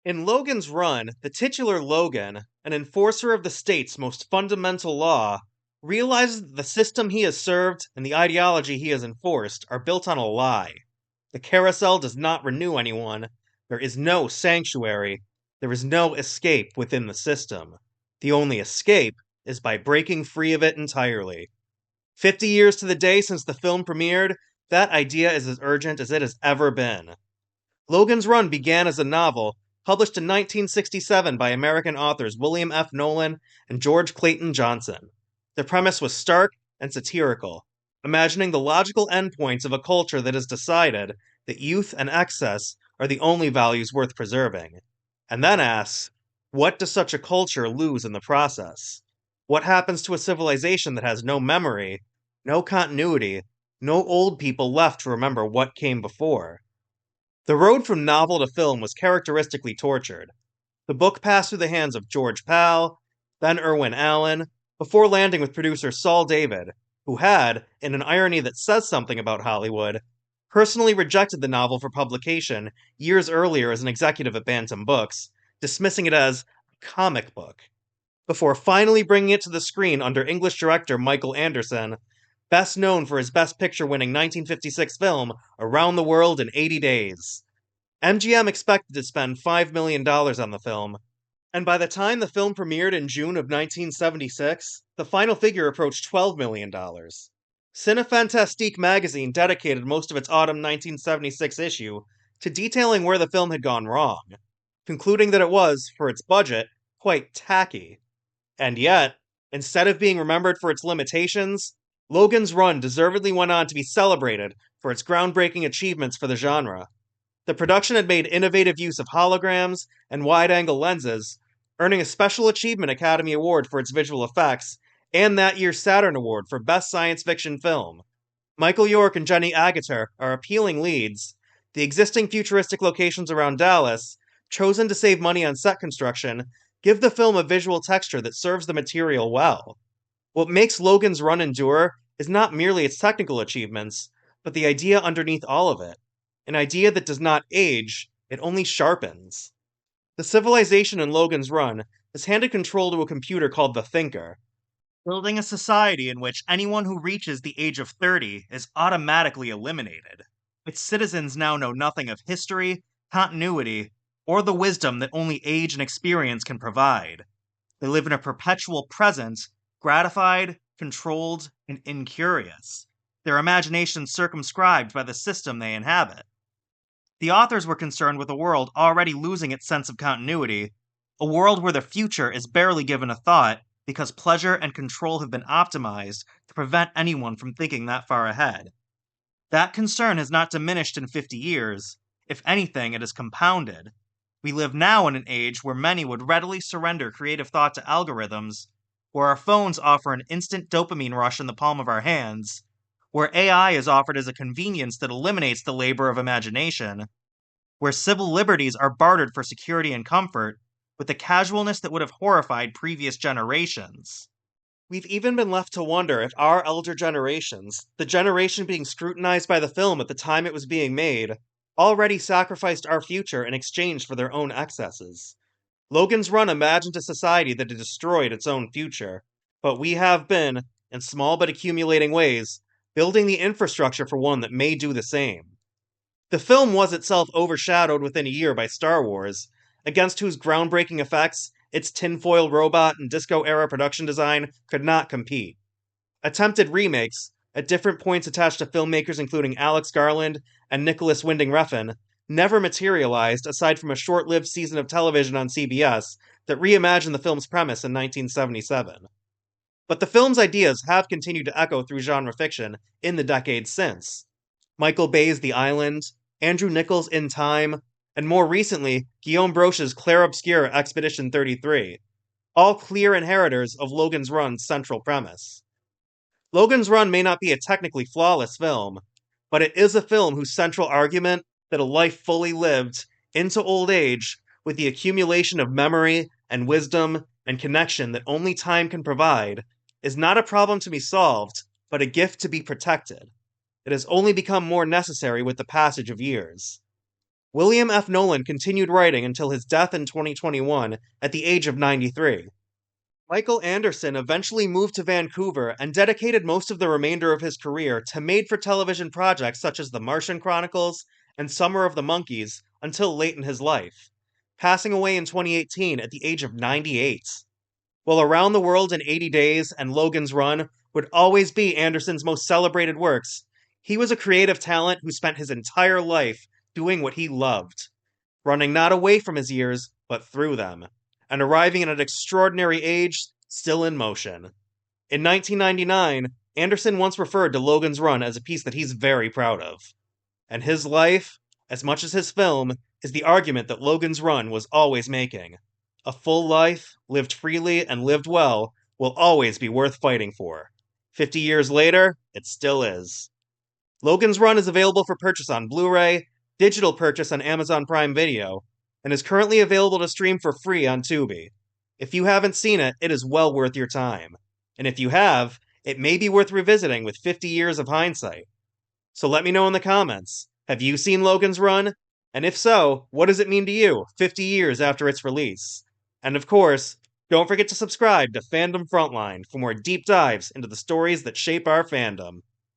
In Logan's Run, the titular Logan, an enforcer of the state's most fundamental law, realizes that the system he has served and the ideology he has enforced are built on a lie. The carousel does not renew anyone. There is no sanctuary. There is no escape within the system. The only escape is by breaking free of it entirely. 50 years to the day since the film premiered, that idea is as urgent as it has ever been. Logan's Run began as a novel, published in 1967 by American authors William F. Nolan and George Clayton Johnson. The premise was stark and satirical, imagining the logical endpoints of a culture that has decided that youth and excess are the only values worth preserving, and then asks, what does such a culture lose in the process? What happens to a civilization that has no memory, no continuity, no old people left to remember what came before? The road from novel to film was characteristically tortured. The book passed through the hands of George Pal, then Irwin Allen, before landing with producer Saul David, who had, in an irony that says something about Hollywood, personally rejected the novel for publication years earlier as an executive at Bantam Books, dismissing it as a comic book, before finally bringing it to the screen under English director Michael Anderson, best known for his Best Picture winning 1956 film Around the World in 80 Days. MGM expected to spend $5 million on the film, and by the time the film premiered in June of 1976, the final figure approached $12 million. Cinefantastique magazine dedicated most of its autumn 1976 issue to detailing where the film had gone wrong, concluding that it was, for its budget, quite tacky. And yet, instead of being remembered for its limitations, Logan's Run deservedly went on to be celebrated for its groundbreaking achievements for the genre. The production had made innovative use of holograms and wide-angle lenses, earning a Special Achievement Academy Award for its visual effects and that year's Saturn Award for Best Science Fiction Film. Michael York and Jenny Agutter are appealing leads. The existing futuristic locations around Dallas, chosen to save money on set construction, give the film a visual texture that serves the material well. What makes Logan's Run endure is not merely its technical achievements, but the idea underneath all of it. An idea that does not age, it only sharpens. The civilization in Logan's Run has handed control to a computer called the Thinker, building a society in which anyone who reaches the age of 30 is automatically eliminated. Its citizens now know nothing of history, continuity, or the wisdom that only age and experience can provide. They live in a perpetual present, gratified, controlled, and incurious, their imagination circumscribed by the system they inhabit. The authors were concerned with a world already losing its sense of continuity, a world where the future is barely given a thought because pleasure and control have been optimized to prevent anyone from thinking that far ahead. That concern has not diminished in 50 years. If anything, it has compounded. We live now in an age where many would readily surrender creative thought to algorithms, where our phones offer an instant dopamine rush in the palm of our hands, where AI is offered as a convenience that eliminates the labor of imagination, where civil liberties are bartered for security and comfort, with a casualness that would have horrified previous generations. We've even been left to wonder if our elder generations, the generation being scrutinized by the film at the time it was being made, already sacrificed our future in exchange for their own excesses. Logan's Run imagined a society that had destroyed its own future, but we have been, in small but accumulating ways, building the infrastructure for one that may do the same. The film was itself overshadowed within a year by Star Wars, against whose groundbreaking effects its tinfoil robot and disco-era production design could not compete. Attempted remakes, at different points attached to filmmakers including Alex Garland and Nicholas Winding Refn, never materialized aside from a short-lived season of television on CBS that reimagined the film's premise in 1977. But the film's ideas have continued to echo through genre fiction in the decades since. Michael Bay's The Island, Andrew Niccol's In Time, and more recently, Guillaume Broche's Clair Obscur Expedition 33, all clear inheritors of Logan's Run's central premise. Logan's Run may not be a technically flawless film, but it is a film whose central argument, that a life fully lived, into old age, with the accumulation of memory and wisdom and connection that only time can provide, is not a problem to be solved, but a gift to be protected. It has only become more necessary with the passage of years. William F. Nolan continued writing until his death in 2021 at the age of 93. Michael Anderson eventually moved to Vancouver and dedicated most of the remainder of his career to made for television projects such as The Martian Chronicles and Summer of the Monkeys until late in his life, passing away in 2018 at the age of 98. While Around the World in 80 Days and Logan's Run would always be Anderson's most celebrated works, he was a creative talent who spent his entire life doing what he loved, running not away from his years, but through them, and arriving at an extraordinary age still in motion. In 1999, Anderson once referred to Logan's Run as a piece that he's very proud of. And his life, as much as his film, is the argument that Logan's Run was always making. A full life, lived freely and lived well, will always be worth fighting for. 50 years later, it still is. Logan's Run is available for purchase on Blu-ray, digital purchase on Amazon Prime Video, and is currently available to stream for free on Tubi. If you haven't seen it, it is well worth your time. And if you have, it may be worth revisiting with 50 years of hindsight. So let me know in the comments. Have you seen Logan's Run? And if so, what does it mean to you 50 years after its release? And of course, don't forget to subscribe to Fandom Frontline for more deep dives into the stories that shape our fandom.